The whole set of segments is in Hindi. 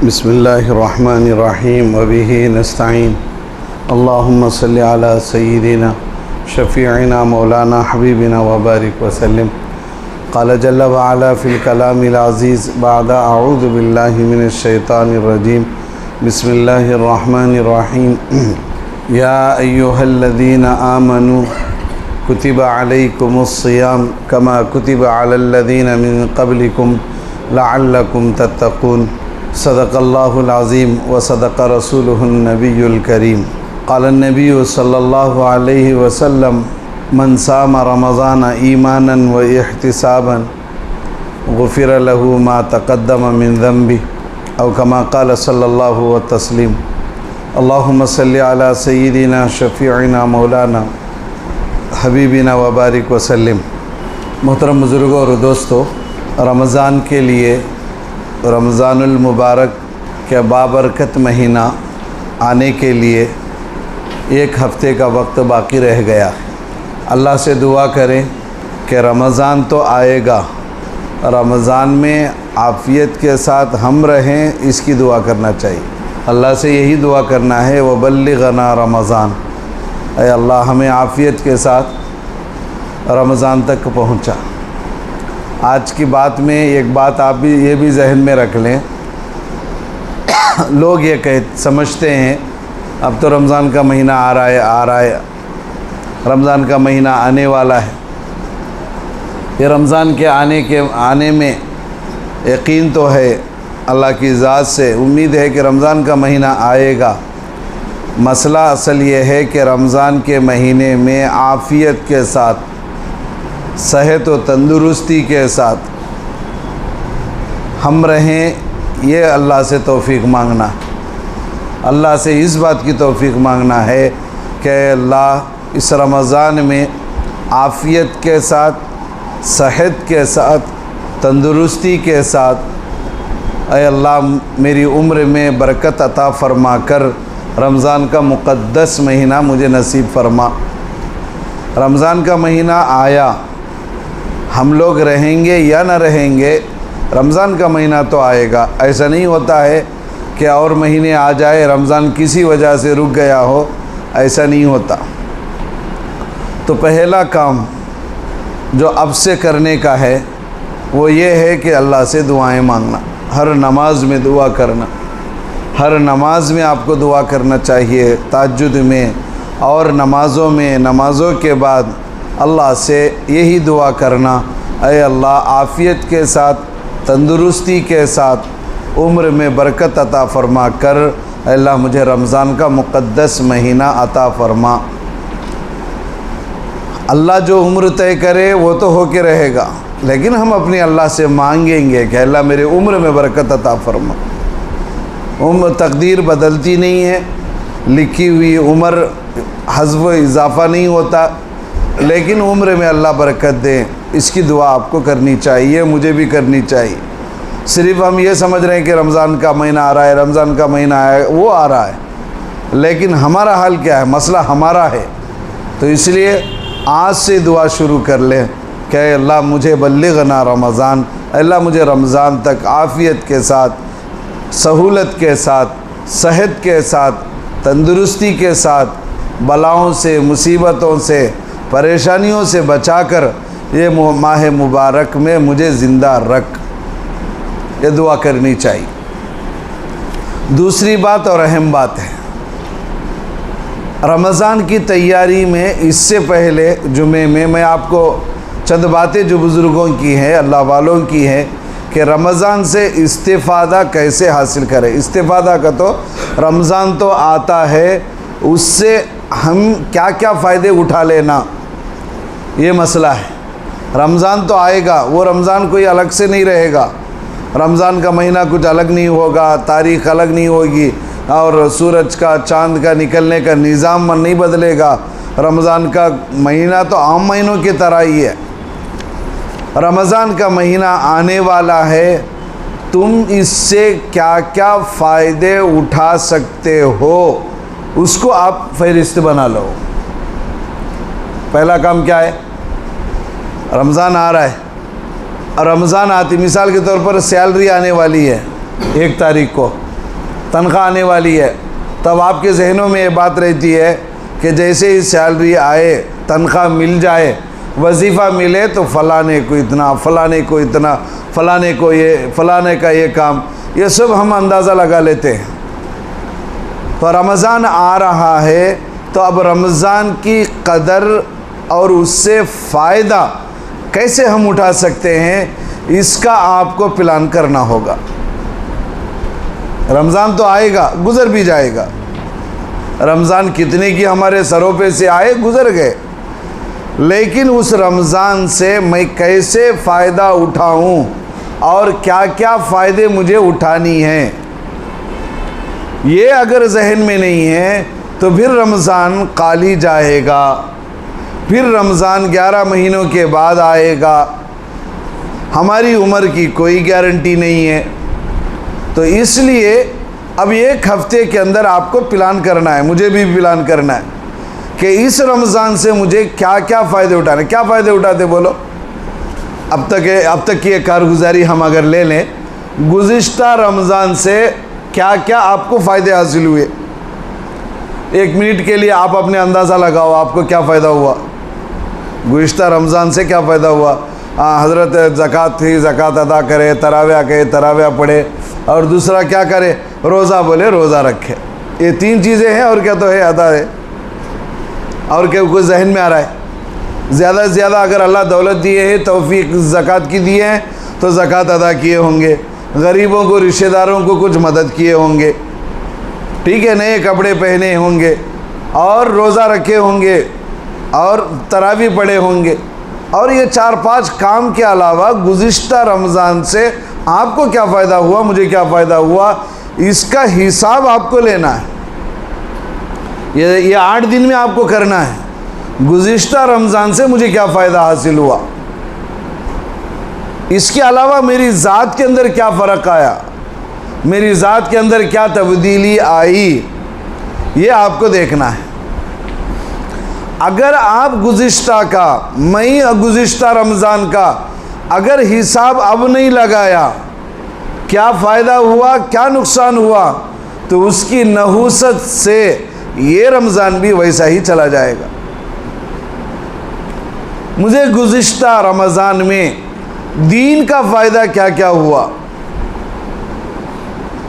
बिस्मिल्लाहिर्रहमानिर्रहीम वबिही नस्तईन अल्लाहुम्मा सल्लि अला सय्यिदिना शफ़ीइना मौलाना हबीबिना वबारिक वसल्लम क़ाल जल्ल व अला फ़िल कलामिल अज़ीज़ बअदा अऊज़ु बिल्लाहि मिनश शैतानिर रजीम बिस्मिल्लाहिर्रहमानिर्रहीम या अय्युहल्लज़ीना आमनू कुतिबा अलैकुमुस्सियाम कमा कुतिबा अलल्लज़ीना मिन क़ब्लिकुम लअल्लकुम तत्तक़ून सदक़ल्लाहुल अज़ीम व सदक़ रसूलुहुन नबियुल करीम क़ाल नबिय्यु सल्लल्लाहु अलैहि वसल्लम मन साम रमज़ान ईमानन व इहतिसाबन गुफ़िर लहु मा तक़द्दम मिन ज़ंबि औ कमा क़ाल सल्लल्लाहु व तस्लीम अल्लाहुम्मा सल्लि अला सय्यिदिना शफ़ीइना मौलाना हबीबिना व बारिक वसल्लम। मोहतरम बुज़ुर्गों और दोस्तों, रमज़ान के लिए रमज़ानुल मुबारक के बाबरकत महीना आने के लिए एक हफ़्ते का वक्त बाकी रह गया। अल्लाह से दुआ करें कि रमज़ान तो आएगा, रमज़ान में आफ़ियत के साथ हम रहें, इसकी दुआ करना चाहिए। अल्लाह से यही दुआ करना है, व बल्लिग़ना रमज़ान, ऐ अल्लाह हमें आफ़ियत के साथ रमज़ान तक पहुँचा। आज की बात में एक बात आप भी ये भी जहन में रख लें, लोग ये समझते हैं अब तो रमज़ान का महीना आ रहा है, रमज़ान का महीना आने वाला है। ये रमज़ान के आने में यकीन तो है, अल्लाह की ज़ात से उम्मीद है कि रमज़ान का महीना आएगा। मसला असल ये है कि रमज़ान के महीने में आफ़ियत के साथ, सेहत व तंदुरुस्ती के साथ हम रहें, ये अल्लाह से तौफ़ीक़ मांगना, अल्लाह से इस बात की तौफ़ीक़ मांगना है कि अल्लाह इस रमज़ान में आफ़ियत के साथ, सेहत के साथ, तंदुरुस्ती के साथ, ऐ अल्लाह मेरी उम्र में बरकत अता फ़रमा कर रमज़ान का मुक़द्दस महीना मुझे नसीब फ़रमा। रमज़ान का महीना आया, हम लोग रहेंगे या न रहेंगे, रमज़ान का महीना तो आएगा। ऐसा नहीं होता है कि और महीने आ जाए, रमज़ान किसी वजह से रुक गया हो, ऐसा नहीं होता। तो पहला काम जो अब से करने का है वो ये है कि अल्लाह से दुआएं मांगना, हर नमाज में दुआ करना, हर नमाज में आपको दुआ करना चाहिए, तहज्जुद में और नमाज़ों में, नमाज़ों के बाद अल्लाह से यही दुआ करना, ऐ अल्लाह आफ़ियत के साथ, तंदुरुस्ती के साथ, उम्र में बरकत अता फ़रमा कर, अल्लाह मुझे रमज़ान का मुक़द्दस महीना अता फ़रमा। अल्लाह जो उम्र तय करे वो तो हो के रहेगा, लेकिन हम अपने अल्लाह से मांगेंगे कि अल्लाह मेरे उम्र में बरकत अता फ़रमा। उम्र तकदीर बदलती नहीं है, लिखी हुई उम्र हज़्व इजाफ़ा नहीं होता, लेकिन उम्र में अल्लाह बरकत दे, इसकी दुआ आपको करनी चाहिए, मुझे भी करनी चाहिए। सिर्फ़ हम ये समझ रहे हैं कि रमज़ान का महीना आ रहा है, रमज़ान का महीना आया, वो आ रहा है, लेकिन हमारा हाल क्या है, मसला हमारा है। तो इसलिए आज से दुआ शुरू कर लें कि अल्लाह मुझे बल्लिग़ना रमज़ान, अल्लाह मुझे रमज़ान तक आफ़ियत के साथ, सहूलत के साथ, सेहत के साथ, तंदुरुस्ती के साथ, बलाओं से, मुसीबतों से, परेशानियों से बचाकर ये माह मुबारक में मुझे ज़िंदा रख, ये दुआ करनी चाहिए। दूसरी बात और अहम बात है, रमज़ान की तैयारी में इससे पहले जुमे में मैं आपको चंद बातें जो बुज़ुर्गों की हैं, अल्लाह वालों की हैं, कि रमज़ान से इस्तिफ़ादा कैसे हासिल करें। इस्तिफ़ादा का तो रमज़ान तो आता है, उससे हम क्या क्या फ़ायदे उठा लेना, ये मसला है। रमज़ान तो आएगा, वो रमज़ान कोई अलग से नहीं रहेगा, रमज़ान का महीना कुछ अलग नहीं होगा, तारीख़ अलग नहीं होगी और सूरज का, चाँद का निकलने का निज़ाम नहीं बदलेगा। रमज़ान का महीना तो आम महीनों की तरह ही है। रमज़ान का महीना आने वाला है, तुम इससे क्या क्या फ़ायदे उठा सकते हो, उसको आप फ़हरिस्त बना लो। पहला काम क्या है, रमज़ान आ रहा है, रमज़ान आती, मिसाल के तौर पर सैलरी आने वाली है 1 तारीख को, तनख्वाह आने वाली है, तब आपके जहनों में ये बात रहती है कि जैसे ही सैलरी आए, तनख्वाह मिल जाए, वजीफ़ा मिले तो फ़लाने को इतना, फ़लाने को इतना, फ़लाने को ये, फ़लाने का ये काम, ये सब हम अंदाज़ा लगा लेते हैं। तो रमज़ान आ रहा है तो अब रमज़ान की कदर और उससे फ़ायदा कैसे हम उठा सकते हैं, इसका आपको प्लान करना होगा। रमज़ान तो आएगा, गुज़र भी जाएगा। रमज़ान कितने की हमारे सरों पे से आए, गुज़र गए, लेकिन उस रमज़ान से मैं कैसे फ़ायदा उठाऊं और क्या क्या फ़ायदे मुझे उठानी हैं, ये अगर जहन में नहीं है तो फिर रमज़ान खाली जाएगा। फिर रमज़ान 11 महीनों के बाद आएगा, हमारी उम्र की कोई गारंटी नहीं है। तो इसलिए अब एक हफ्ते के अंदर आपको प्लान करना है, मुझे भी प्लान करना है कि इस रमज़ान से मुझे क्या क्या फ़ायदे उठाने। क्या फ़ायदे उठाते बोलो? अब तक की एक कारगुजारी हम अगर ले लें, गुज़िश्ता रमज़ान से क्या क्या आपको फ़ायदे हासिल हुए, 1 मिनट के लिए आप अपने अंदाज़ा लगाओ, आपको क्या फ़ायदा हुआ गुज़िश्ता रमज़ान से, क्या फ़ायदा हुआ। हज़रत ज़कात थी, ज़कात अदा करे, तराव्या कहे, तराव्या पढ़े, और दूसरा क्या करे, रोज़ा बोले, रोज़ा रखे। ये 3 चीज़ें हैं, और क्या तो है, अदा है, और क्या कुछ जहन में आ रहा है? ज़्यादा से ज़्यादा अगर अल्लाह दौलत दिए है, तौफीक ज़कात की दिए हैं, तो ज़कात अदा किए होंगे, गरीबों को, रिश्तेदारों को कुछ मदद किए होंगे, ठीक है, नए कपड़े पहने होंगे, और रोज़ा रखे होंगे, और तरावी पढ़े होंगे। और ये 4-5 काम के अलावा गुज़िश्ता रमज़ान से आपको क्या फ़ायदा हुआ, मुझे क्या फ़ायदा हुआ, इसका हिसाब आपको लेना है। ये 8 दिन में आपको करना है, गुज़िश्ता रमज़ान से मुझे क्या फ़ायदा हासिल हुआ, इसके अलावा मेरी ज़ात के अंदर क्या फ़र्क आया, मेरी ज़ात के अंदर क्या तब्दीली आई, ये आपको देखना है। अगर आप गुज़िश्ता का, मई गुज़िश्ता रमज़ान का अगर हिसाब अब नहीं लगाया, क्या फ़ायदा हुआ, क्या नुकसान हुआ, तो उसकी नहूसत से ये रमज़ान भी वैसा ही चला जाएगा। मुझे गुज़िश्ता रमज़ान में दीन का फ़ायदा क्या क्या हुआ,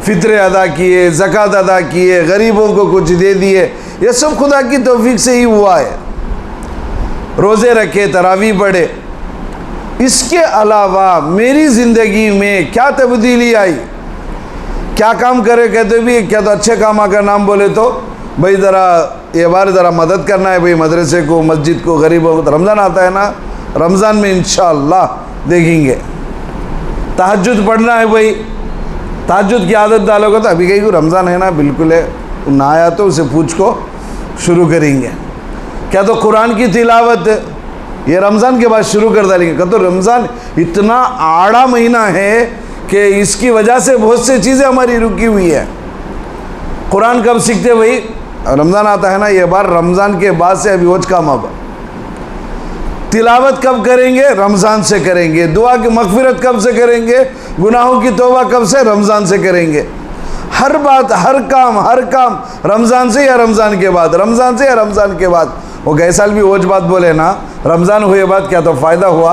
फ़ित्रे अदा किए, ज़कात अदा किए, गरीबों को कुछ दे दिए, ये सब खुदा की तौफीक से ही हुआ है। रोज़े रखे, तरावी पढ़े, इसके अलावा मेरी ज़िंदगी में क्या तब्दीली आई, क्या काम करे, कहते भी क्या तो अच्छे काम का नाम बोले तो भाई ज़रा ये बार ज़रा मदद करना है, भाई मदरसे को, मस्जिद को, गरीबों को। तो रमज़ान आता है ना, रमज़ान में इंशाअल्लाह देखेंगे। तहज्जुद पढ़ना है भाई, तहज्जुद की आदत डालोगे तो अभी कहीं को रमज़ान है ना, बिल्कुल है, ना आया तो उसे पूछ को शुरू करेंगे। क्या तो कुरान की तिलावत ये रमज़ान के बाद शुरू कर डालेंगे। क्या तो रमज़ान इतना आड़ा महीना है कि इसकी वजह से बहुत सी चीज़ें हमारी रुकी हुई है। कुरान कब सीखते भाई? रमज़ान आता है ना, ये बार रमज़ान के बाद से अभी वज काम। अब तिलावत कब करेंगे? रमज़ान से करेंगे। दुआ की मग़फ़िरत कब से करेंगे? गुनाहों की तौबा कब से? रमज़ान से करेंगे। हर बात, हर काम रमज़ान से या रमज़ान के बाद, रमज़ान से या रमज़ान के बाद। वो गए साल भी वो बात बोले ना, रमज़ान हुए बाद क्या तो फ़ायदा हुआ।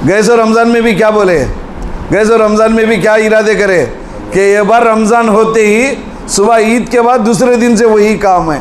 गए सो रमज़ान में भी क्या बोले, गए सो रमज़ान में भी क्या इरादे करे कि ये बार रमज़ान होते ही सुबह ईद के बाद दूसरे दिन से वही काम है।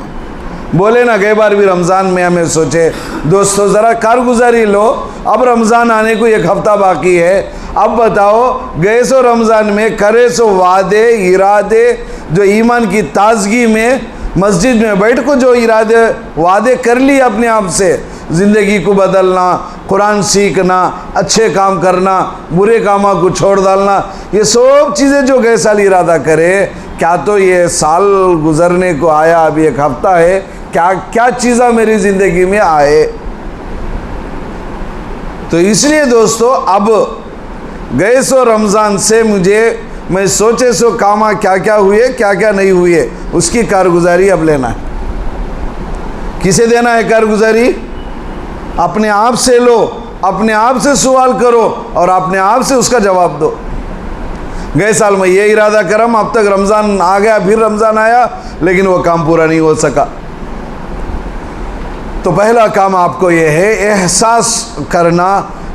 बोले ना गए बार भी रमज़ान में हमें सोचे दोस्तों ज़रा कारगुजारी लो, अब रमज़ान आने को 1 हफ़्ता बाकी है। अब बताओ गए सो रमज़ान में करे सो वादे इरादे, जो ईमान की ताजगी में मस्जिद में बैठ को जो इरादे वादे कर लिए अपने आप से, ज़िंदगी को बदलना, कुरान सीखना, अच्छे काम करना, बुरे कामों को छोड़ डालना, ये सब चीज़ें जो गए साल इरादा करे, क्या तो ये साल गुजरने को आया, अभी 1 हफ़्ता है, क्या क्या चीज़ें मेरी ज़िंदगी में आए। तो इसलिए दोस्तों अब गए सो रमज़ान से मैं सोचे सो कामा क्या क्या हुए, क्या क्या नहीं हुए, उसकी कारगुजारी अब लेना है। किसे देना है कारगुजारी? अपने आप से लो, अपने आप से सवाल करो और अपने आप से उसका जवाब दो। गए साल मैं ये इरादा करा, अब तक रमज़ान आ गया, फिर रमज़ान आया, लेकिन वो काम पूरा नहीं हो सका। तो पहला काम आपको ये है एहसास करना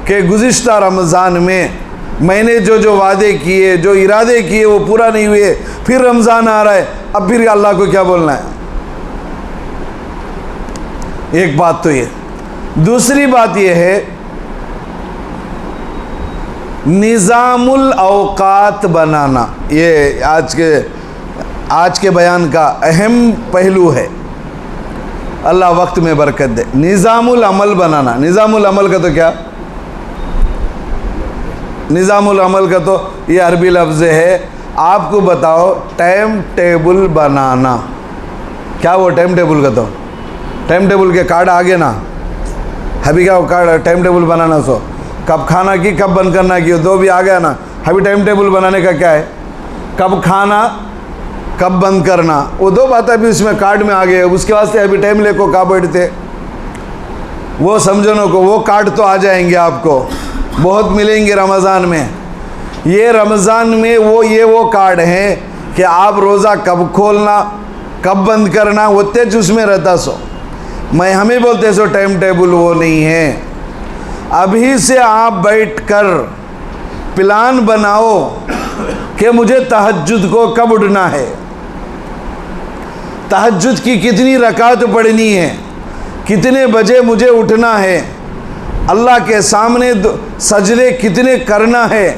कि गुज़िश्ता रमज़ान में मैंने जो वादे किए, जो इरादे किए वो पूरा नहीं हुए, फिर रमज़ान आ रहा है, अब फिर अल्लाह को क्या बोलना है। एक बात तो ये। दूसरी बात ये है निज़ामुल औकात बनाना, ये आज के बयान का अहम पहलू है। अल्लाह वक्त में बरकत दे। निज़ामुल अमल बनाना, निज़ामुल अमल का तो क्या, निज़ामुल अमल का तो ये अरबी लफ्ज़ है। आपको बताओ टाइम टेबल बनाना, क्या वो टाइम टेबल का, तो टाइम टेबल के कार्ड आगे ना, अभी क्या वो कार्ड टाइम टेबल बनाना, सो कब खाना की कब बंद करना की, दो भी आ गया ना। अभी टाइम टेबल बनाने का क्या है, कब खाना कब बंद करना, वो दो बातें भी उसमें कार्ड में आ गए। उसके वास्ते अभी टाइम ले को कहाँ बैठते, वो समझनों को वो कार्ड तो आ जाएंगे, आपको बहुत मिलेंगे रमज़ान में। ये रमज़ान में वो कार्ड हैं कि आप रोज़ा कब खोलना कब बंद करना, वो तेज उसमें रहता। सो मैं हमें बोलते सो टाइम टेबल वो नहीं है। अभी से आप बैठकर प्लान बनाओ कि मुझे तहज्जुद को कब उठना है, तहज्जुद की कितनी रकात पढ़नी है, कितने बजे मुझे उठना है, अल्लाह के सामने सजदे कितने करना है,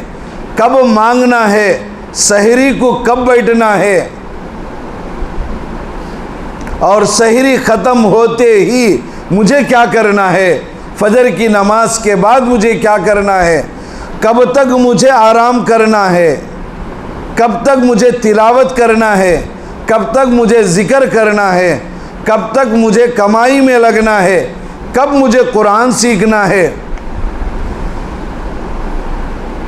कब मांगना है, सहरी को कब बैठना है, और सहरी ख़त्म होते ही मुझे क्या करना है, फजर की नमाज के बाद मुझे क्या करना है, कब तक मुझे आराम करना है, कब तक मुझे तिलावत करना है, कब तक मुझे ज़िक्र करना है, कब तक मुझे कमाई में लगना है, कब मुझे कुरान सीखना है।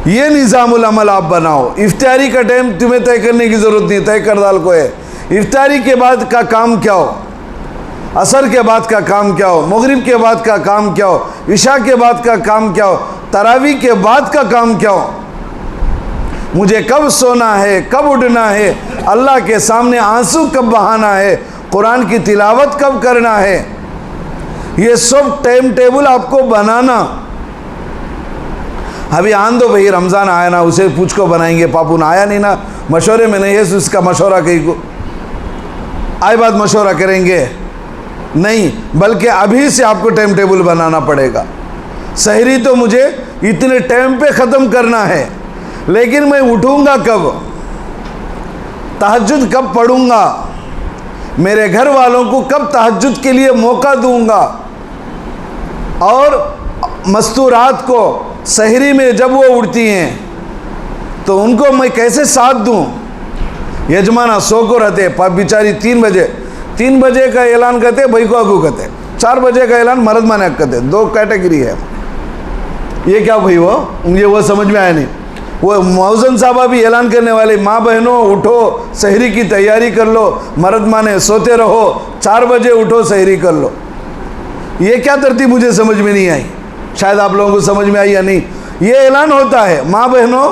ये निज़ामुल अमल आप बनाओ। इफ्तारी का टाइम तुम्हें तय करने की ज़रूरत नहीं, तय कर डाल को है। इफ्तारी के बाद का काम क्या हो, असर के बाद का काम क्या हो, मगरिब के बाद का काम क्या हो, इशा के बाद का काम क्या हो, तरावी के बाद का काम क्या हो, मुझे कब सोना है, कब उठना है, अल्लाह के सामने आंसू कब बहाना है, कुरान की तिलावत कब करना है, ये सब टाइम टेबल आपको बनाना। अभी आन दो भाई, रमज़ान आया ना, उसे पूछ को बनाएंगे, पापू ना आया नहीं ना, मशवरे में नहीं है, उसका मशवरा कहीं को आए बाद मशवरा करेंगे नहीं, बल्कि अभी से आपको टाइम टेबल बनाना पड़ेगा। सहरी तो मुझे इतने टाइम पे ख़त्म करना है, लेकिन मैं उठूँगा कब, तहज्जुद कब पढ़ूँगा, मेरे घर वालों को कब तहज्जुद के लिए मौका दूँगा, और मस्तूरात को सहरी में जब वो उठती हैं तो उनको मैं कैसे साथ दूँ। यजमाना सो को रहते बेचारी 3 बजे का ऐलान करते भाई को अगू कहते, 4 बजे का ऐलान मर्द माने कहते, 2 कैटेगरी है। ये क्या भाई मुझे वो समझ में आया नहीं। वो मौजन साहबा भी ऐलान करने वाले, माँ बहनों उठो सहरी की तैयारी कर लो, मर्द माने सोते रहो, 4 बजे उठो सहरी कर लो। ये क्या तरतीब मुझे समझ में नहीं आई, शायद आप लोगों को समझ में आई या नहीं। ये ऐलान होता है माँ बहनों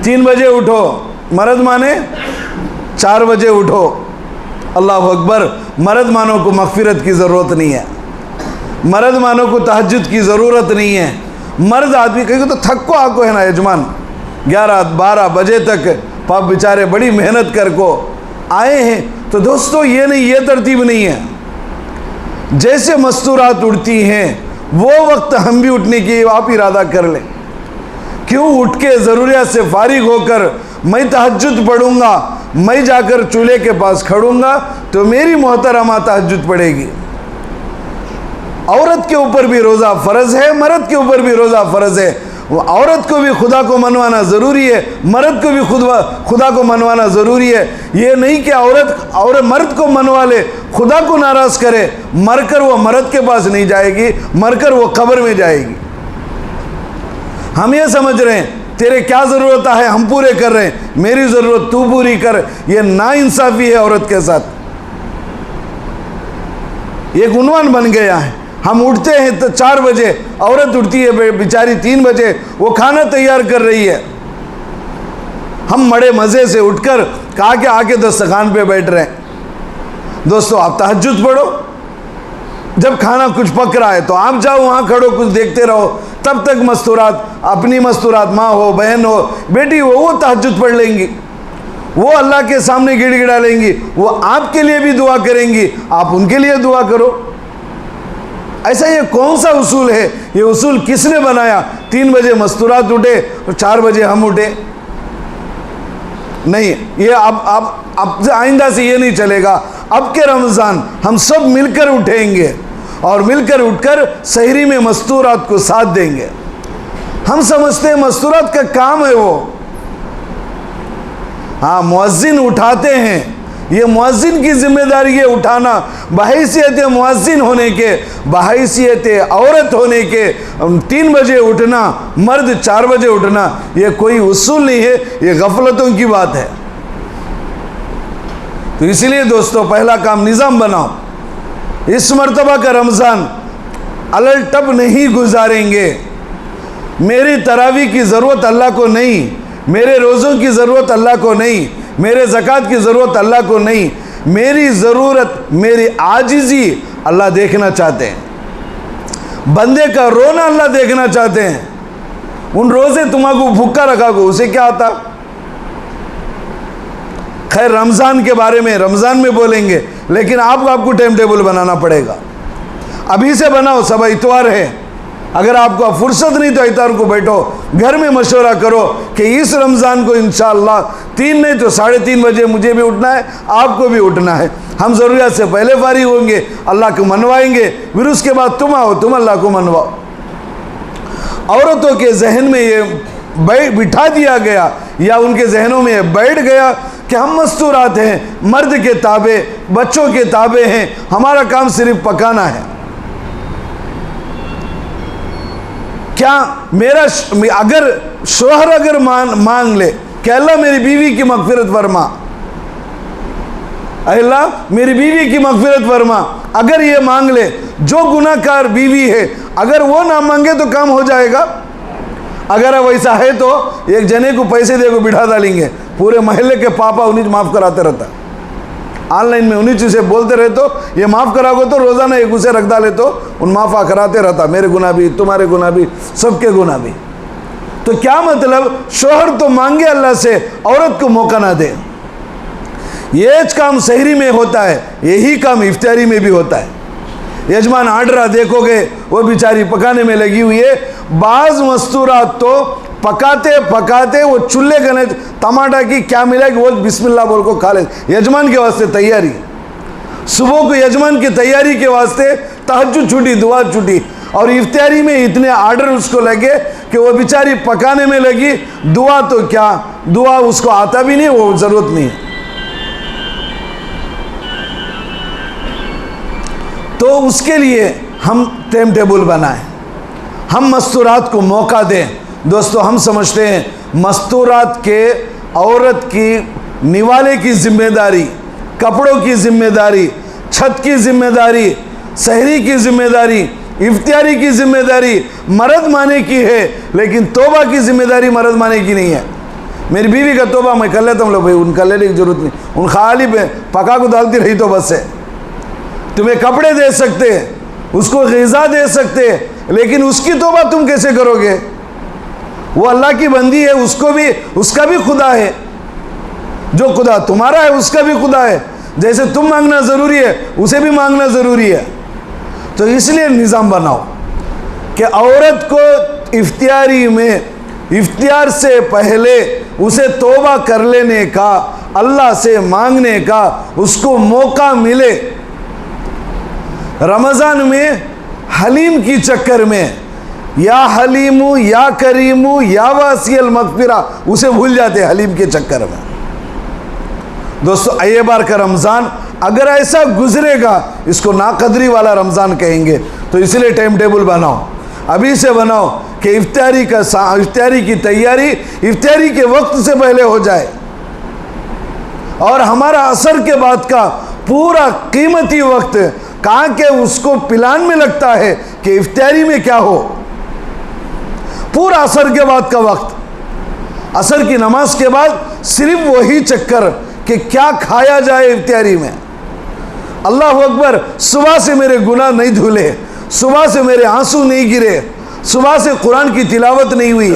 3 बजे उठो, मर्द माने 4 बजे उठो। अल्लाह अकबर। मर्द मानों को मगफिरत की ज़रूरत नहीं है, मर्द मानों को तहज्जुद की ज़रूरत नहीं है। मर्द आदमी कहीं तो थक को आको है ना यजमान, 11-12 बजे तक पाप बेचारे बड़ी मेहनत कर को आए हैं। तो दोस्तों ये नहीं, ये तरतीब नहीं है। जैसे मस्तूरात उठती हैं वो वक्त हम भी उठने की आप इरादा कर लें। क्यों उठ के ज़रूरियात से फारिग होकर मैं तहज्जुद पढ़ूँगा, मैं जाकर चूल्हे के पास खड़ूँगा तो मेरी मोहतरमा तहज्जुद पढ़ेगी। औरत के ऊपर भी रोज़ा फ़र्ज़ है, मर्द के ऊपर भी रोज़ा फ़र्ज़ है। औरत को भी खुदा को मनवाना ज़रूरी है, मर्द को भी खुदा को मनवाना ज़रूरी है। ये नहीं कि औरत मर्द को मनवा ले, खुदा को नाराज़ करे, मरकर वो मर्द के पास नहीं जाएगी, मरकर वो कब्र में जाएगी। हम ये समझ रहे हैं तेरे क्या ज़रूरत है हम पूरे कर रहे हैं, मेरी ज़रूरत तू पूरी कर। ये नाइंसाफ़ी है औरत के साथ, एक उन्वान बन गया है। हम उठते हैं तो 4 बजे, औरत उठती है बेचारी 3 बजे, वो खाना तैयार कर रही है। हम बड़े मज़े से उठकर कहा कि आके दस्तरखान पे बैठ रहे हैं। दोस्तों, आप तहज्जुद पढ़ो, जब खाना कुछ पक रहा है तो आप जाओ वहाँ खड़ो, कुछ देखते रहो, तब तक मस्तूरात, अपनी मस्तूरात, माँ हो, बहन हो, बेटी हो, वो तहज्जुद पढ़ लेंगी, वो अल्लाह के सामने गिड़गिड़ा लेंगी, वो आपके लिए भी दुआ करेंगी, आप उनके लिए दुआ करो। ऐसा ये कौन सा उसूल है? ये उसूल किसने बनाया? 3 बजे मस्तूरात उठे और 4 बजे हम उठे? नहीं, ये अब से आइंदा से ये नहीं चलेगा। अब के रमज़ान हम सब मिलकर उठेंगे और मिलकर उठकर सहरी में मस्तूरात को साथ देंगे। हम समझते हैं मस्तूरात का काम है वो, हाँ, मुअज्जिन उठाते हैं, ये मुअज्जिन की जिम्मेदारी है उठाना। बहैसियत मुअज्जिन होने के, बहैसियत औरत होने के 3 बजे उठना, मर्द 4 बजे उठना, ये कोई उसूल नहीं है, ये गफलतों की बात है। तो इसलिए दोस्तों, पहला काम निज़ाम बनाओ। इस मर्तबा का रमज़ान अलल टप नहीं गुजारेंगे। मेरी तरावी की ज़रूरत अल्लाह को नहीं, मेरे रोज़ों की ज़रूरत अल्लाह को नहीं, मेरे ज़कात की ज़रूरत अल्लाह को नहीं, मेरी ज़रूरत, मेरी आजिज़ी अल्लाह देखना चाहते हैं। बंदे का रोना अल्लाह देखना चाहते हैं। उन रोज़े तुम्हारा भूखा रखा को उसे क्या आता? खैर, रमज़ान के बारे में रमज़ान में बोलेंगे, लेकिन आपको टाइम टेबल बनाना पड़ेगा। अभी से बनाओ, सब इतवार है। अगर आपको फुर्सत नहीं तो इतवार को बैठो, घर में मशवरा करो कि इस रमज़ान को इंशाअल्लाह 3 नहीं तो 3:30 बजे मुझे भी उठना है, आपको भी उठना है। हम ज़रूरियात से पहले फारिग होंगे, अल्लाह को मनवाएंगे, फिर उसके बाद तुम आओ, तुम अल्लाह को मनवाओ। औरतों के जहन में ये बिठा दिया गया या उनके जहनों में ये बैठ गया कि हम मस्तूरात हैं, मर्द के ताबे, बच्चों के ताबे हैं, हमारा काम सिर्फ पकाना है। क्या मेरा अगर शोहर अगर मांग ले कि अल्लाह मेरी बीवी की मगफिरत फरमा, अल्लाह मेरी बीवी की मगफिरत फरमा, अगर ये मांग ले, जो गुनाहगार बीवी है, अगर वो ना मांगे तो काम हो जाएगा। अगर वैसा है तो एक जने को पैसे दे को बिठा डालेंगे, पूरे महल्ले के पापा उन्हीं माफ़ कराते रहता, ऑनलाइन में उन्हीं चीज़ से बोलते रहे तो ये माफ़ कराओगे तो रोज़ाना एक उसे रख डाले तो उन माफ़ा कराते रहता, मेरे गुनाह भी, तुम्हारे गुनाह भी, सबके गुनाह भी। तो क्या मतलब, शोहर तो मांगे अल्लाह से, औरत को मौका ना दे। ये काम सहरी में होता है, यही काम इफ्तारी में भी होता है। यजमान आर्डर देखोगे वो बेचारी पकाने में लगी हुई है। बाज़ मस्तूरात तो पकाते पकाते वो चूल्हे के टमाटर की क्या मिला कि वो बिस्मिल्लाह बोल को खा ले। यजमान के वास्ते तैयारी, सुबह को यजमान की तैयारी के वास्ते तहज्जुद छूटी, दुआ छूटी, और इफ्तारी में इतने आर्डर उसको लगे कि वो बेचारी पकाने में लगी। दुआ तो क्या, दुआ उसको आता भी नहीं, वो ज़रूरत नहीं। तो उसके लिए हम टाइम टेबल बनाएं, हम मस्तूरात को मौका दें। दोस्तों, हम समझते हैं मस्तूरात के औरत की निवाले की जिम्मेदारी, कपड़ों की जिम्मेदारी, छत की जिम्मेदारी, सहरी की जिम्मेदारी, इफ्तियारी की जिम्मेदारी मर्द माने की है, लेकिन तौबा की जिम्मेदारी मर्द माने की नहीं है। मेरी बीवी का तौबा मैं कर लेता हूँ, लो भाई उनका लेने की जरूरत नहीं, उन खाली पका को डालती रही तो बस है। तुम्हें कपड़े दे सकते, उसको ग़िज़ा दे सकते, लेकिन उसकी तौबा तुम कैसे करोगे? वो अल्लाह की बंदी है, उसको भी, उसका भी खुदा है, जो खुदा तुम्हारा है उसका भी खुदा है। जैसे तुम मांगना ज़रूरी है, उसे भी मांगना ज़रूरी है। तो इसलिए निज़ाम बनाओ कि औरत को इफ्तियारी में, इफ्तियार से पहले उसे तौबा कर लेने का, अल्लाह से मांगने का उसको मौका मिले। रमज़ान में हलीम की चक्कर में या हलीमू या करीमू या वासियल मगफिरा उसे भूल जाते हैं हलीम के चक्कर में। दोस्तों, ये बार का रमज़ान अगर ऐसा गुजरेगा, इसको नाकदरी वाला रमज़ान कहेंगे। तो इसलिए टाइम टेबल बनाओ, अभी से बनाओ कि इफ्तारी की तैयारी इफ्तारी के वक्त से पहले हो जाए, और हमारा असर के बाद का पूरा कीमती वक्त कहाँ के उसको प्लान में लगता है कि इफ्तारी में क्या हो, पूरा असर के बाद का वक्त। असर की नमाज के बाद सिर्फ वही चक्कर कि क्या खाया जाए इफ्तियारी में। अल्लाह अकबर, सुबह से मेरे गुनाह नहीं धुले, सुबह से मेरे आंसू नहीं गिरे, सुबह से कुरान की तिलावत नहीं हुई।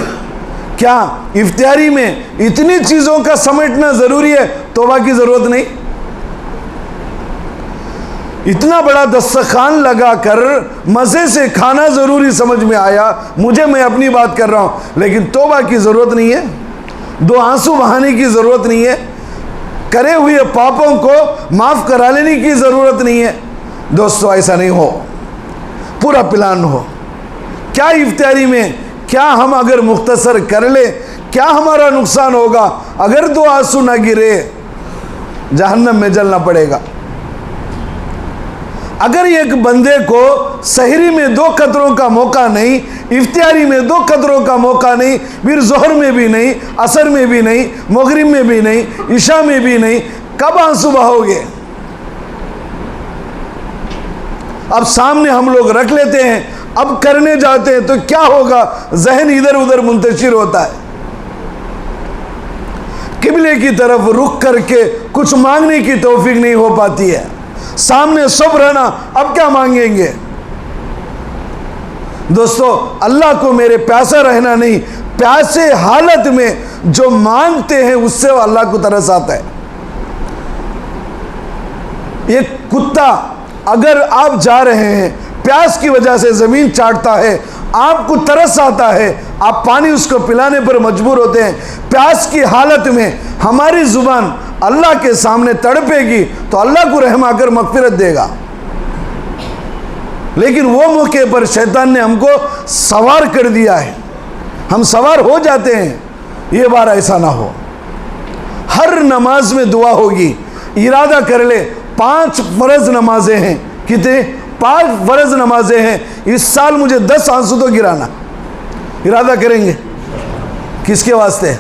क्या इफ्तियारी में इतनी चीज़ों का समेटना ज़रूरी है? तौबा की ज़रूरत नहीं? इतना बड़ा दस्तरखान लगाकर मज़े से खाना ज़रूरी समझ में आया मुझे, मैं अपनी बात कर रहा हूँ, लेकिन तौबा की ज़रूरत नहीं है, दो आंसू बहाने की ज़रूरत नहीं है, करे हुए पापों को माफ़ करा लेने की ज़रूरत नहीं है। दोस्तों, ऐसा नहीं हो, पूरा प्लान हो। क्या इफ्तियारी में क्या हम अगर मुख्तसर कर ले, क्या हमारा नुकसान होगा? अगर दो आंसू ना गिरे, जहन्नम में जलना पड़ेगा। अगर एक बंदे को सहरी में 2 कतरों का मौका नहीं, इफ्तियारी में 2 कतरों का मौका नहीं, फिर जोहर में भी नहीं, असर में भी नहीं, मगरिब में भी नहीं, इशा में भी नहीं, कब आंसू बहाओगे? अब सामने हम लोग रख लेते हैं, अब करने जाते हैं तो क्या होगा? जहन इधर उधर मुंतशिर होता है। किबले की तरफ रुख करके कुछ मांगने की तौफीक नहीं हो पाती है। सामने सब रहना, अब क्या मांगेंगे? दोस्तों, अल्लाह को मेरे प्यासा रहना नहीं, प्यासे हालत में जो मांगते हैं उससे अल्लाह को तरस आता है। एक कुत्ता अगर आप जा रहे हैं, प्यास की वजह से ज़मीन चाटता है, आपको तरस आता है, आप पानी उसको पिलाने पर मजबूर होते हैं। प्यास की हालत में हमारी ज़ुबान अल्लाह के सामने तड़पेगी तो अल्लाह को रहम आकर मग़फ़िरत देगा। लेकिन वो मौके पर शैतान ने हमको सवार कर दिया है, हम सवार हो जाते हैं। ये बार ऐसा ना हो। हर नमाज में दुआ होगी। इरादा कर ले, 5 फ़र्ज़ नमाजें हैं। कितने? 5 फ़र्ज़ नमाजें हैं। इस साल मुझे 10 आंसू तो गिराना। इरादा करेंगे किसके वास्ते?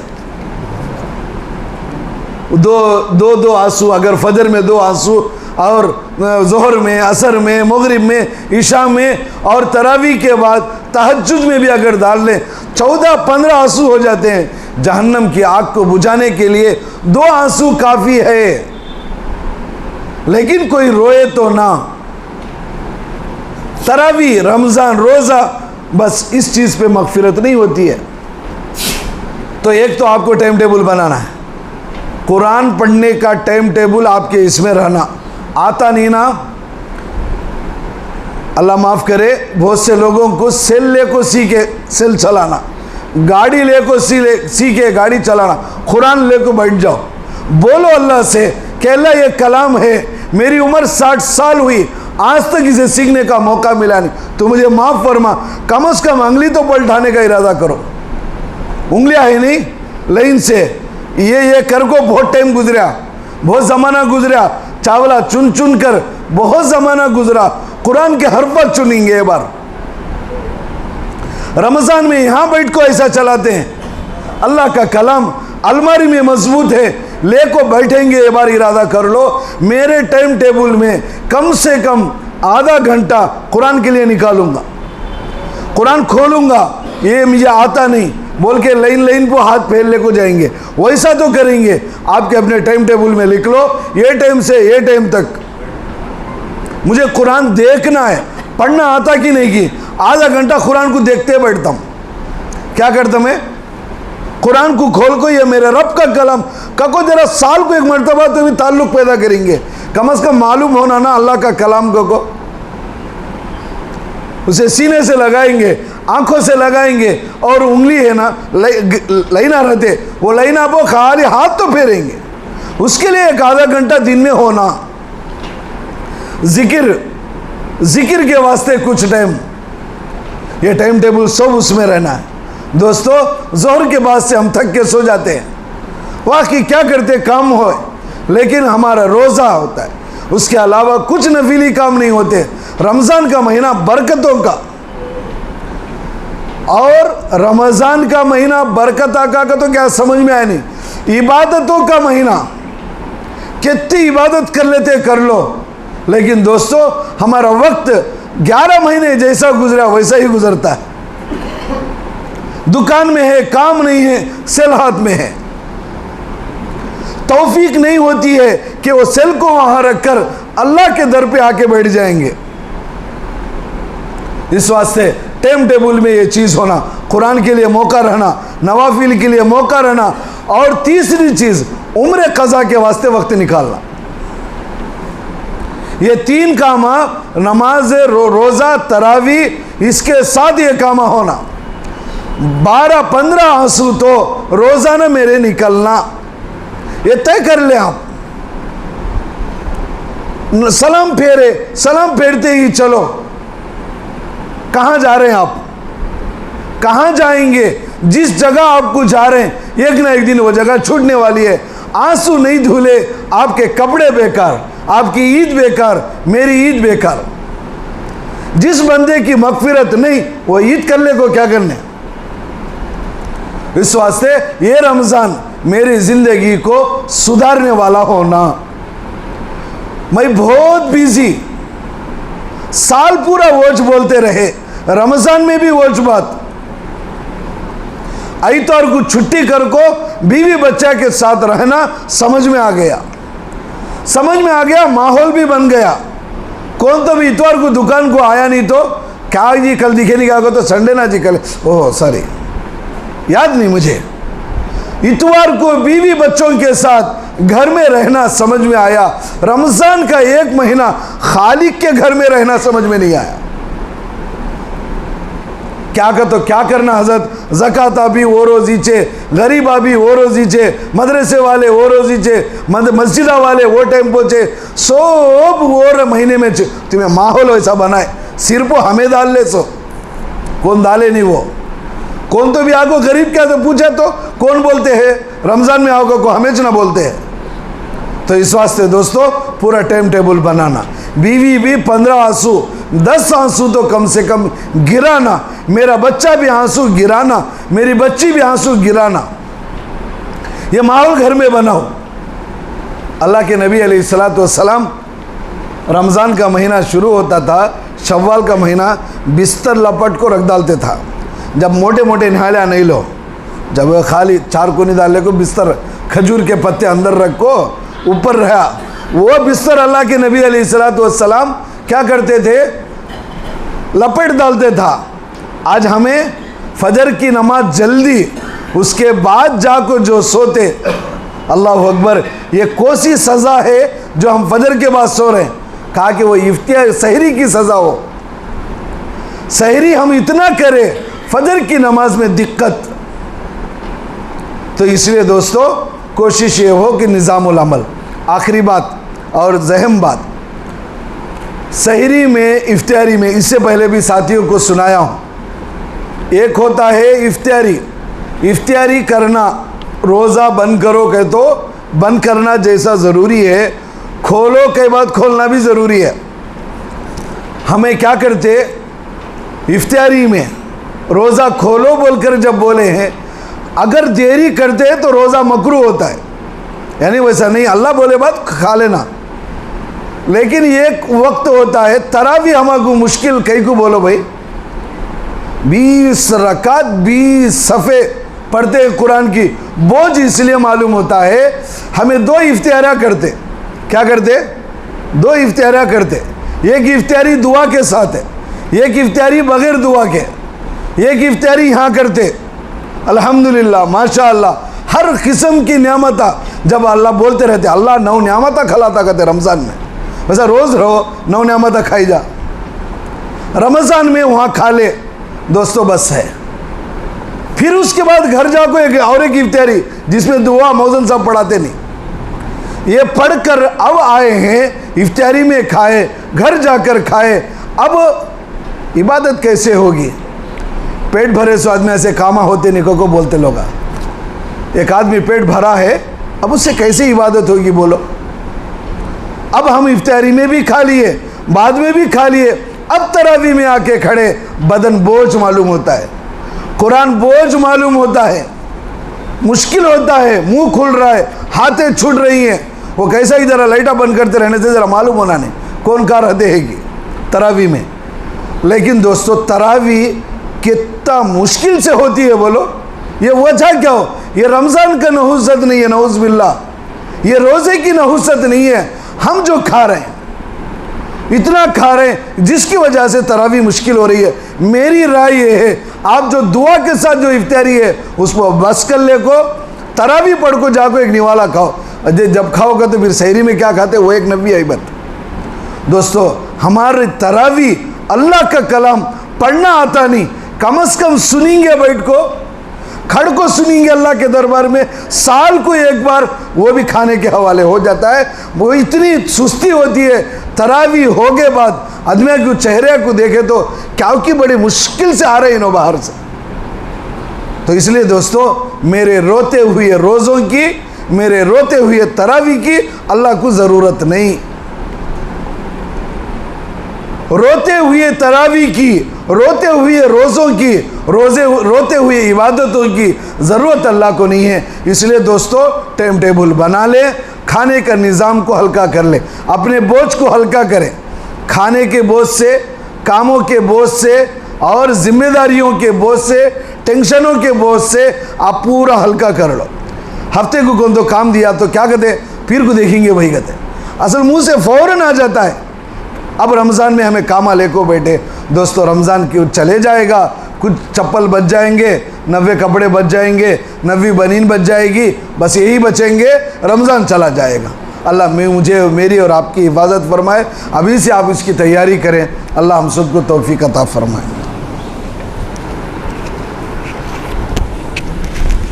दो आंसू। अगर फजर में 2 आंसू और जोहर में, असर में, मगरिब में, इशा में और तरावी के बाद तहज्जुद में भी अगर डाल लें, 14-15 आंसू हो जाते हैं। जहन्नम की आग को बुझाने के लिए 2 आंसू काफ़ी है। लेकिन कोई रोए तो ना। तरावी, रमज़ान, रोज़ा, बस इस चीज़ पे मग़फ़िरत नहीं होती है। तो एक तो आपको टाइम टेबल बनाना है, कुरान पढ़ने का टाइम टेबल आपके इसमें रहना। आता नहीं ना, अल्लाह माफ़ करे, बहुत से लोगों को सेल ले को सीखे सेल चलाना, गाड़ी ले को सीखे गाड़ी चलाना। कुरान ले को बैठ जाओ, बोलो अल्लाह से कि अल्लाह ये कलाम है, मेरी उम्र 60 साल हुई, आज तक इसे सीखने का मौका मिला नहीं, तो मुझे माफ़ फरमा। कम से कम उंगली तो पलटाने का इरादा करो। उंगलियां है नहीं लाइन से, ये कर को बहुत टाइम गुजरा, बहुत ज़माना गुजरा, चावला चुन चुन कर बहुत ज़माना गुजरा। कुरान के हरफ चुनेंगे। एक बार रमज़ान में यहाँ बैठ को ऐसा चलाते हैं। अल्लाह का कलाम अलमारी में मजबूत है, ले को बैठेंगे। एक बार इरादा कर लो, मेरे टाइम टेबल में कम से कम आधा घंटा कुरान के लिए निकालूंगा, कुरान खोलूंगा। ये मुझे आता नहीं बोल के लाइन को हाथ फेर ले को जाएंगे, वैसा तो करेंगे। आपके अपने टाइम टेबल में लिख लो, ये टाइम से ये टाइम तक मुझे कुरान देखना है। पढ़ना आता कि नहीं कि आधा घंटा कुरान को देखते बैठता हूँ। क्या करता मैं? कुरान को खोल को, ये मेरे रब का कलाम को जरा साल को एक मरतबा तो भी ताल्लुक पैदा करेंगे। कम से कम मालूम होना ना अल्लाह का कलाम को उसे सीने से लगाएंगे, आंखों से लगाएंगे, और उंगली है ना लाइना रहते, वो लाइना को खाली हाथ तो फेरेंगे। उसके लिए एक आधा घंटा दिन में होना। जिक्र के वास्ते कुछ टाइम, ये टाइम टेबल सब उसमें रहना है। दोस्तों, जोहर के बाद से हम थक के सो जाते हैं, वाकई क्या करते काम हो, लेकिन हमारा रोज़ा होता है, उसके अलावा कुछ नफीली काम नहीं होते। रमज़ान का महीना बरकतों का, और रमज़ान का महीना बरकत का तो क्या समझ में आया नहीं। इबादतों का महीना, कितनी इबादत कर लेते कर लो, लेकिन दोस्तों हमारा वक्त 11 महीने जैसा गुजरा वैसा ही गुजरता है। दुकान में है, काम नहीं है, सेल हाथ में है। तौफीक नहीं होती है कि वो सेल को वहां रखकर अल्लाह के दर पे आके बैठ जाएंगे। इस वास्ते टाइम टेबल में ये चीज होना, कुरान के लिए मौका रहना, नवाफिल के लिए मौका रहना, और तीसरी चीज उम्र कज़ा के वास्ते वक्त निकालना। ये 3 काम, नमाज, रोजा, तरावी, इसके साथ ये काम होना। 12-15 आंसू तो रोजाना मेरे निकलना, ये तय कर ले आप। सलाम फेरे, सलाम फेरते ही चलो। कहां जा रहे हैं आप, कहां जाएंगे? जिस जगह आपको जा रहे हैं एक ना एक दिन वो जगह छूटने वाली है। आंसू नहीं धुले, आपके कपड़े बेकार, आपकी ईद बेकार, मेरी ईद बेकार। जिस बंदे की मगफिरत नहीं, वो ईद करने को क्या करने। इस वास्ते ये रमजान मेरी जिंदगी को सुधारने वाला होना। मैं बहुत बिजी, साल पूरा वोच बोलते रहे, रमजान में भी वोच बात। आइतवार को छुट्टी कर को बीवी बच्चा के साथ रहना समझ में आ गया, समझ में आ गया, माहौल भी बन गया। कौन तो भी इतवार को दुकान को आया नहीं तो क्या जी कल दिखे नहीं, क्या तो संडे ना जी कल, ओह सॉरी याद नहीं मुझे। इतवार को बीवी बच्चों के साथ घर में रहना समझ में आया। रमजान का 1 महीना खालिक के घर में रहना समझ में नहीं आया। क्या कर तो क्या करना हजरत, ज़कात भी वो रोज़ी चे, गरीबा भी वो रोज़ी चे, मदरसे वाले वो रोज़ी चे, मस्जिदा वाले वो टाइम पहुँचे, सब वो महीने में चे। तुम्हें माहौल वैसा बनाए, सिर पर हमें डाल ले सो, कौन डाले नहीं वो। कौन तो भी आगो गरीब क्या तो पूछा तो कौन बोलते हैं रमज़ान में आओगे को हमें ना बोलते हैं। तो इस वास्ते दोस्तों पूरा टाइम टेबल बनाना। बीवी भी 15 आंसू, 10 आंसू तो कम से कम गिराना। मेरा बच्चा भी आंसू गिराना, मेरी बच्ची भी आंसू गिराना। ये माहौल घर में बनाओ। अल्लाह के नबी अलैहिस्सलाम रमज़ान का महीना शुरू होता था, शव्वाल का महीना, बिस्तर लपट को रख डालते था। जब मोटे मोटे निहालिया नहीं लो, जब खाली 4 कोनी डाले को बिस्तर, खजूर के पत्ते अंदर रख को ऊपर रहा, वो बिस्तर अल्लाह के नबी अलैहिस्सलाम क्या करते थे, लपेट डालते था। आज हमें फजर की नमाज जल्दी, उसके बाद जाकर जो सोते, अल्लाह अकबर, ये कौन सी सज़ा है जो हम फजर के बाद सो रहे हैं। कहा कि वो इफ्तियार सहरी की सज़ा हो। सहरी हम इतना करें, फजर की नमाज में दिक्कत। तो इसलिए दोस्तों कोशिश ये हो कि निज़ामुल अमल। आखिरी बात और अहम बात, सहरी में, इफ्तियारी में, इससे पहले भी साथियों को सुनाया हूँ। एक होता है इफ्तियारी, इफ्तियारी करना, रोज़ा बंद करो कह तो बंद करना जैसा ज़रूरी है, खोलो के बाद खोलना भी ज़रूरी है। हमें क्या करते, इफ्तियारी में रोज़ा खोलो बोलकर जब बोले हैं, अगर देरी करते हैं तो रोज़ा मकरूह होता है, यानी वैसा नहीं, अल्लाह बोले बात खा लेना। लेकिन एक वक्त होता है तरावी हमको मुश्किल, कई को बोलो भाई 20 रकात 20 सफ़े पढ़ते हैं कुरान की, बोझ इसलिए मालूम होता है। हमें 2 इफ्तियारा करते, क्या करते, 2 इफ्तियारा करते। एक इफ्तियारी दुआ के साथ है, एक इफ्तियारी बगैर दुआ के। एक इफ्तियारी यहाँ करते, अल्हम्दुलिल्लाह माशाअल्लाह, हर किस्म की नियामता जब अल्लाह बोलते रहते, अल्लाह 9 नियामता खिलाता कहते रमज़ान में, वैसा रोज़ रहो 9 नियामता खाई जा। रमज़ान में वहाँ खा ले दोस्तों, बस है। फिर उसके बाद घर जाको एक इफ्तियारी जिसमें दुआ मौजन साहब पढ़ाते नहीं, ये पढ़कर अब आए हैं, इफ्तियारी में खाए, घर जाकर खाए। अब इबादत कैसे होगी? पेट भरे सो आदमी ऐसे कामा होते निको को बोलते लोग। एक आदमी पेट भरा है, अब उससे कैसे इबादत होगी बोलो। अब हम इफ्तियारी में भी खा लिए, बाद में भी खा लिए, अब तरावी में आके खड़े, बदन बोझ मालूम होता है, कुरान बोझ मालूम होता है, मुश्किल होता है, मुंह खुल रहा है, हाथें छूट रही हैं। वो कैसा ही ज़रा लाइटा बंद करते रहने से ज़रा मालूम होना नहीं कौन कार रहते हैगी तरावी में। लेकिन दोस्तों तरावी कितना मुश्किल से होती है बोलो। ये वजह क्या हो? ये रमज़ान का नहुसत नहीं है, नऊज़ बिल्लाह। ये रोज़े की नहुसत नहीं है। हम जो खा रहे हैं, इतना खा रहे हैं, जिसकी वजह से तरावी मुश्किल हो रही है। मेरी राय ये है, आप जो दुआ के साथ जो इफ्तारी है उसको बस कर ले को, तरावी पढ़ को जाको एक निवाला खाओ। जब खाओगे तो फिर सहरी में क्या खाते, वो एक नबी अहमद। दोस्तों, हमारे तरावी अल्लाह का कलाम पढ़ना आता नहीं, कम से कम सुनेंगे, बैठ को खड़ को सुनेंगे अल्लाह के दरबार में, साल को एक बार, वो भी खाने के हवाले हो जाता है। वो इतनी सुस्ती होती है। तरावी हो के बाद आदमी के चेहरे को देखे तो क्या की बड़ी मुश्किल से आ रहे इन्हों बाहर से। तो इसलिए दोस्तों, मेरे रोते हुए रोज़ों की, मेरे रोते हुए तरावी की अल्लाह को ज़रूरत नहीं। रोते हुए तरावी की, रोते हुए रोज़ों की, रोते हुए इबादतों की ज़रूरत अल्लाह को नहीं है। इसलिए दोस्तों, टाइम टेबल बना ले, खाने का निज़ाम को हल्का कर ले, अपने बोझ को हल्का करें। खाने के बोझ से, कामों के बोझ से और जिम्मेदारियों के बोझ से, टेंशनों के बोझ से आप पूरा हल्का कर लो। हफ्ते को कौन तो काम दिया तो क्या कहते, फिर को देखेंगे वही कहते, असल मुंह से फ़ौरन आ जाता है। अब रमज़ान में हमें कामा लेको बैठे। दोस्तों, रमज़ान क्यों चले जाएगा, कुछ चप्पल बच जाएंगे, 90 कपड़े बच जाएंगे, 90 बनीन बच जाएगी, बस यही बचेंगे, रमज़ान चला जाएगा। अल्लाह मुझे, मेरी और आपकी हिफाजत फरमाए। अभी से आप इसकी तैयारी करें। अल्लाह हम सबको तौफीक अता फरमाए।